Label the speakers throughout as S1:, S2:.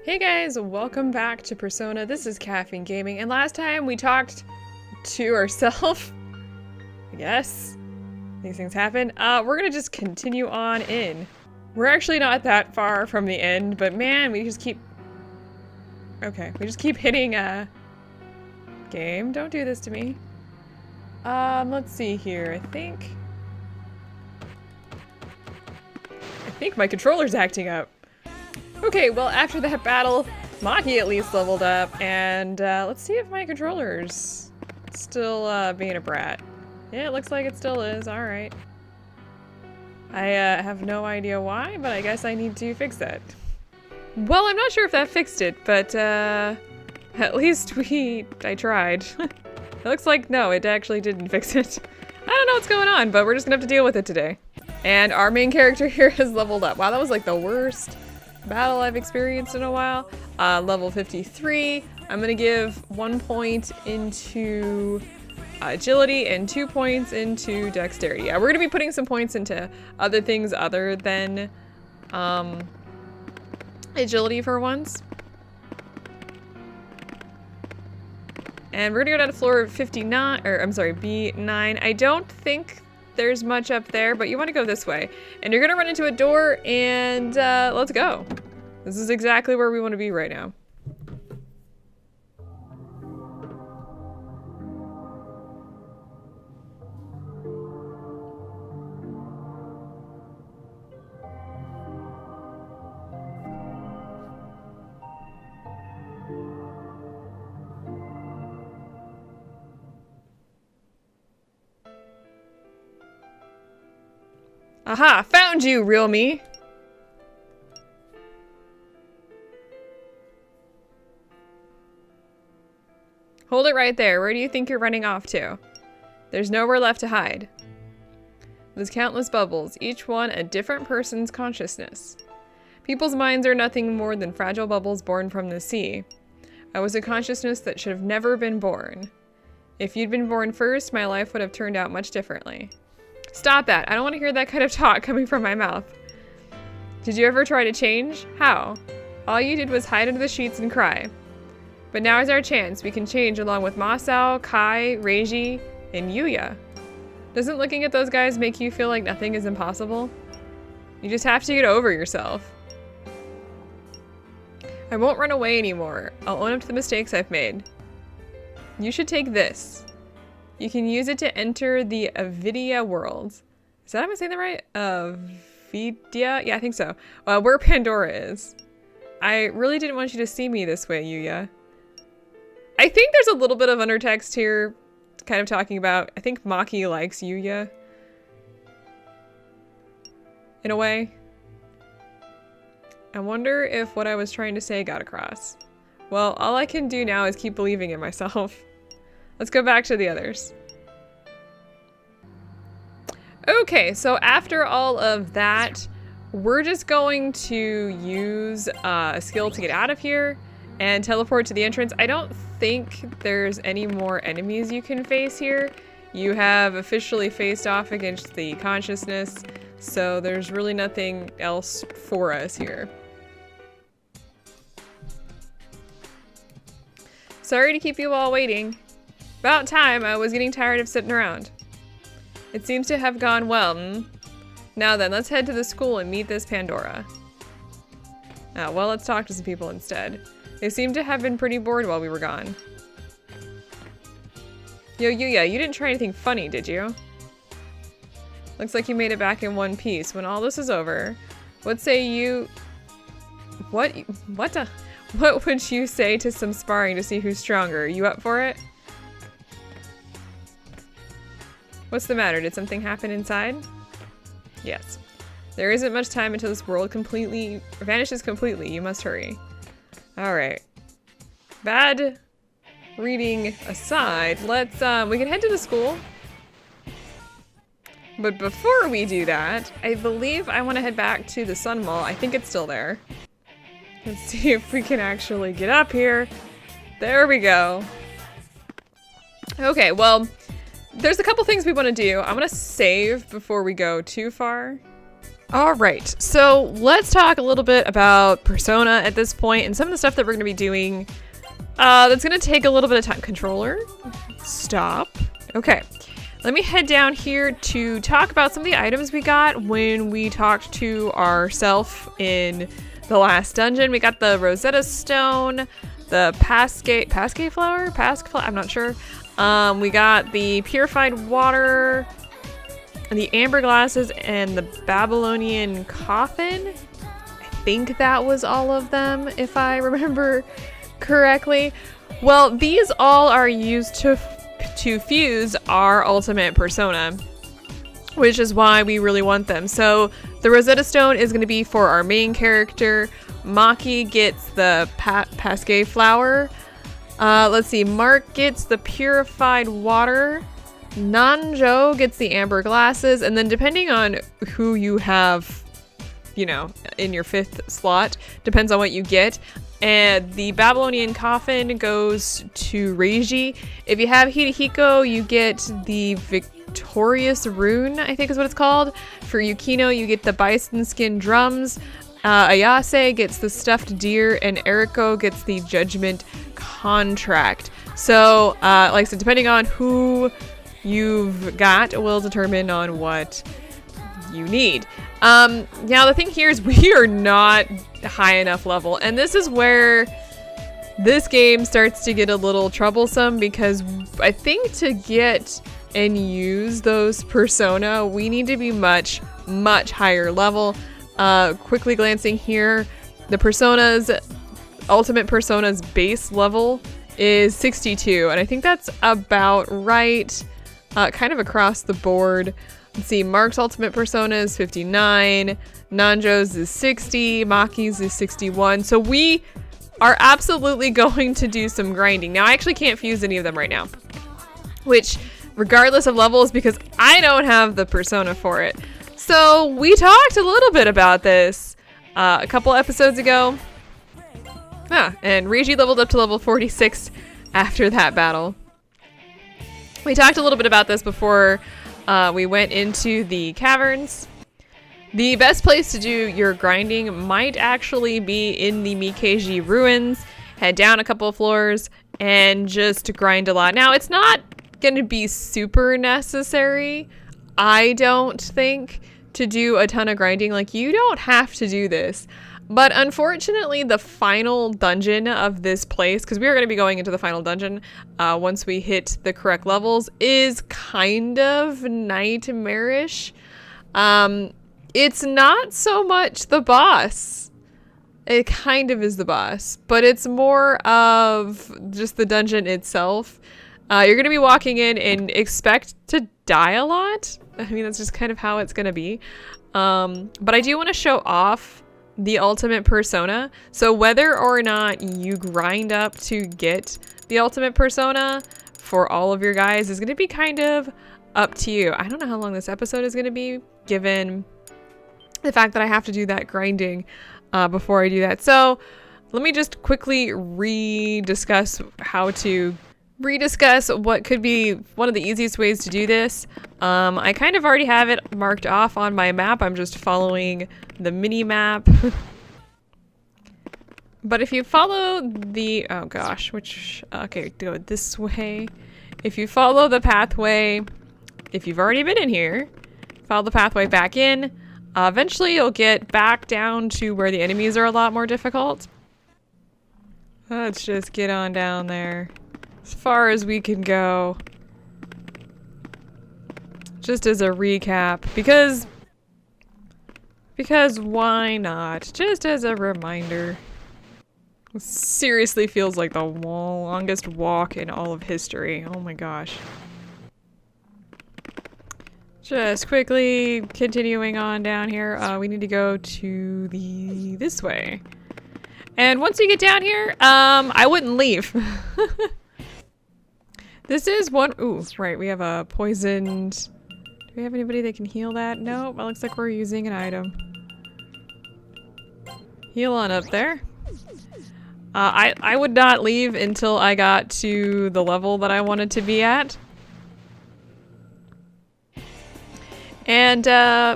S1: Hey guys, welcome back to Persona. This is KaffeineGaming, and last time we talked to ourselves. I guess. These things happen. We're gonna just continue on in. We're actually not that far from the end, but man, we just keep... Okay, we just keep hitting, Game, don't do this to me. Let's see here. I think my controller's acting up. Okay, well, after that battle, Maki at least leveled up, and let's see if my controller's still being a brat. Yeah, it looks like it still is. Alright. I have no idea why, but I guess I need to fix that. Well, I'm not sure if that fixed it, but at least I tried. It looks like, no, it actually didn't fix it. I don't know what's going on, but we're just gonna have to deal with it today. And our main character here has leveled up. Wow, that was like the worst battle I've experienced in a while. Level 53. I'm gonna give 1 point into agility and 2 points into dexterity. Yeah, we're gonna be putting some points into other things other than agility for once. And we're gonna go down to floor 59, or I'm sorry, B9. I don't think there's much up there, but you want to go this way. And you're gonna run into a door, and let's go. This is exactly where we want to be right now. Aha! Found you, real me! Hold it right there. Where do you think you're running off to? There's nowhere left to hide. There's countless bubbles, each one a different person's consciousness. People's minds are nothing more than fragile bubbles born from the sea. I was a consciousness that should have never been born. If you'd been born first, my life would have turned out much differently. Stop that. I don't want to hear that kind of talk coming from my mouth. Did you ever try to change? How? All you did was hide under the sheets and cry. But now is our chance. We can change along with Masao, Kai, Reiji, and Yuya. Doesn't looking at those guys make you feel like nothing is impossible? You just have to get over yourself. I won't run away anymore. I'll own up to the mistakes I've made. You should take this. You can use it to enter the Avidya world. Is that, am I saying that right? Avidya? Yeah, I think so. Where Pandora is. I really didn't want you to see me this way, Yuya. I think there's a little bit of undertext here, kind of talking about, I think Maki likes Yuya. In a way. I wonder if what I was trying to say got across. Well, all I can do now is keep believing in myself. Let's go back to the others. Okay, so after all of that, we're just going to use a skill to get out of here and teleport to the entrance. I don't think there's any more enemies you can face here. You have officially faced off against the consciousness, so there's really nothing else for us here. Sorry to keep you all waiting. About time. I was getting tired of sitting around. It seems to have gone well, hmm? Now then, let's head to the school and meet this Pandora. Well, let's talk to some people instead. They seem to have been pretty bored while we were gone. Yo, Yuya, you didn't try anything funny, did you? Looks like you made it back in one piece. When all this is over, what say you... What would you say to some sparring to see who's stronger? You up for it? What's the matter? Did something happen inside? Yes. There isn't much time until this world vanishes completely. You must hurry. Alright. Bad reading aside, let's, we can head to the school. But before we do that, I believe I want to head back to the Sun Mall. I think it's still there. Let's see if we can actually get up here. There we go. Okay, well, there's a couple things we want to do. I'm going to save before we go too far. All right, so let's talk a little bit about Persona at this point and some of the stuff that we're going to be doing. That's going to take a little bit of time. Controller, stop. Okay, let me head down here to talk about some of the items we got when we talked to ourself in the last dungeon. We got the Rosetta Stone, the Pasque flower, I'm not sure. We got the purified water, and the amber glasses, and the Babylonian coffin. I think that was all of them, if I remember correctly. Well, these all are used to fuse our ultimate persona, which is why we really want them. So the Rosetta Stone is going to be for our main character. Maki gets the Pasque flower. Let's see, Mark gets the purified water. Nanjo gets the amber glasses, and then depending on who you have, you know, in your 5th slot, depends on what you get. And the Babylonian coffin goes to Reiji. If you have Hidehiko, you get the Victorious rune, I think is what it's called. For Yukino, you get the bison skin drums. Ayase gets the stuffed deer, and Eriko gets the judgment contract. So, like I said, depending on who you've got will determine on what you need. Now the thing here is we are not high enough level, and this is where this game starts to get a little troublesome, because I think to get and use those persona, we need to be much higher level. Quickly glancing here, the ultimate persona's base level is 62, and I think that's about right. Kind of across the board. Let's see, Mark's ultimate persona is 59, Nanjo's is 60, Maki's is 61. So we are absolutely going to do some grinding. Now, I actually can't fuse any of them right now, which, regardless of levels, because I don't have the persona for it. So we talked a little bit about this a couple episodes ago. And Reiji leveled up to level 46 after that battle. We talked a little bit about this before we went into the caverns. The best place to do your grinding might actually be in the Mikeiji ruins. Head down a couple of floors and just grind a lot. Now, it's not going to be super necessary, I don't think, to do a ton of grinding. Like, you don't have to do this. But unfortunately, the final dungeon of this place, because we are going to be going into the final dungeon once we hit the correct levels, is kind of nightmarish. It's not so much the boss. It kind of is the boss, but it's more of just the dungeon itself. You're going to be walking in and expect to die a lot. I mean, that's just kind of how it's going to be. But I do want to show off the ultimate persona. So whether or not you grind up to get the ultimate persona for all of your guys is going to be kind of up to you. I don't know how long this episode is going to be, given the fact that I have to do that grinding before I do that. So let me just quickly rediscuss what could be one of the easiest ways to do this. I kind of already have it marked off on my map. I'm just following the mini map. But if you follow the, oh gosh, okay, go this way. If you follow the pathway, if you've already been in here, follow the pathway back in. Eventually you'll get back down to where the enemies are a lot more difficult. Let's just get on down there. As far as we can go. Just as a recap, because why not? Just as a reminder. It seriously feels like the longest walk in all of history. Oh my gosh. Just quickly continuing on down here. We need to go to this way. And once you get down here, I wouldn't leave. This is one. Ooh, right. We have a poisoned. Do we have anybody that can heal that? Nope. It looks like we're using an item. Heal on up there. I would not leave until I got to the level that I wanted to be at. and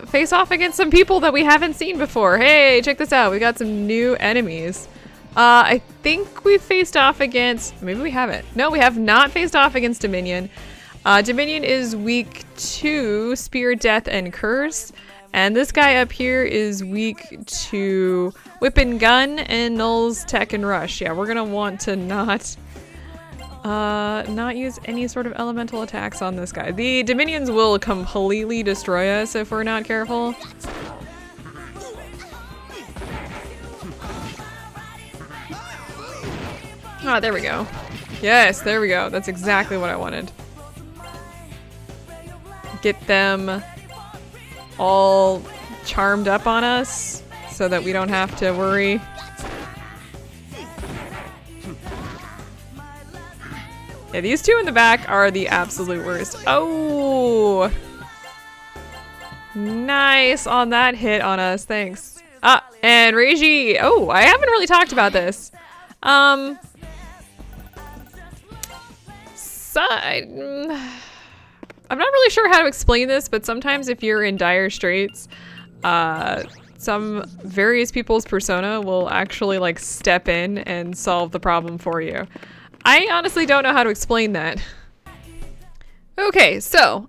S1: face off against some people that we haven't seen before. Hey, check this out. We got some new enemies. I think we faced off against... Maybe we haven't. No, we have not faced off against Dominion. Dominion is weak to Spear, Death, and Curse. And this guy up here is weak to Whip and Gun and Null's Tech and Rush. Yeah, we're gonna want to not use any sort of elemental attacks on this guy. The Dominions will completely destroy us if we're not careful. Ah, there we go. Yes, there we go. That's exactly what I wanted. Get them all charmed up on us so that we don't have to worry. Yeah, these two in the back are the absolute worst. Oh! Nice on that hit on us, thanks. Ah, and Reiji. Oh, I haven't really talked about this. I'm not really sure how to explain this, but sometimes if you're in dire straits, some various people's persona will actually like step in and solve the problem for you. I honestly don't know how to explain that. Okay, so,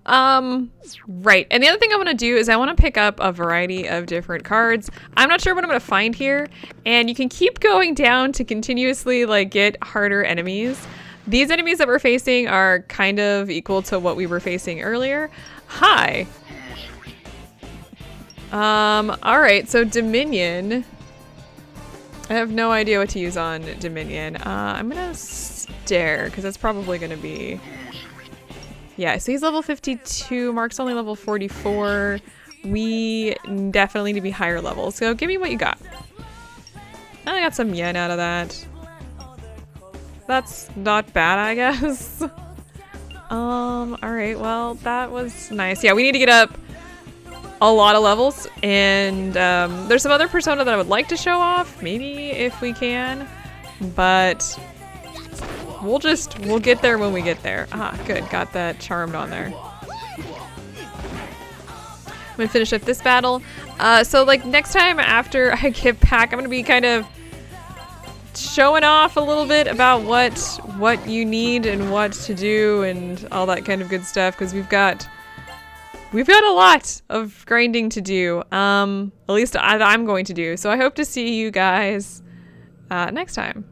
S1: right. And the other thing I want to do is I want to pick up a variety of different cards. I'm not sure what I'm going to find here, and you can keep going down to continuously like get harder enemies. These enemies that we're facing are kind of equal to what we were facing earlier. Hi. Alright, so Dominion. I have no idea what to use on Dominion. I'm gonna stare, because that's probably gonna be... Yeah, so he's level 52, Mark's only level 44. We definitely need to be higher levels, so give me what you got. I got some yen out of that. That's not bad, I guess. Alright, well, that was nice. Yeah, we need to get up a lot of levels, and there's some other persona that I would like to show off, maybe if we can, but we'll get there when we get there. Ah, good, got that charmed on there. I'm gonna finish up this battle. So like next time after I get back, I'm gonna be kind of showing off a little bit about what you need and what to do and all that kind of good stuff, because we've got a lot of grinding to do. At least I'm going to do. So I hope to see you guys next time.